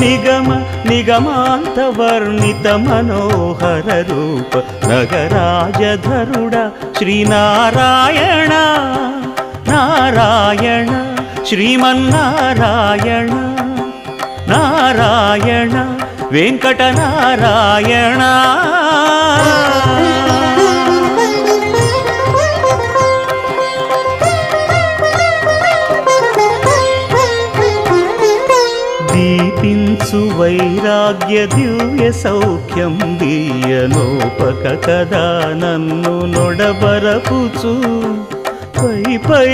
నిగమ నిగమాంతవర్ణిత మనోహర రూప నగరాజధరుడ శ్రీనారాయణ నారాయణ శ్రీమన్నారాయణ నారాయణ వెంకటనారాయణ. దీపించు వైరాగ్య దివ్య సౌఖ్యం దీయనోపక కదా నన్ను నొడబరపుచు పై పై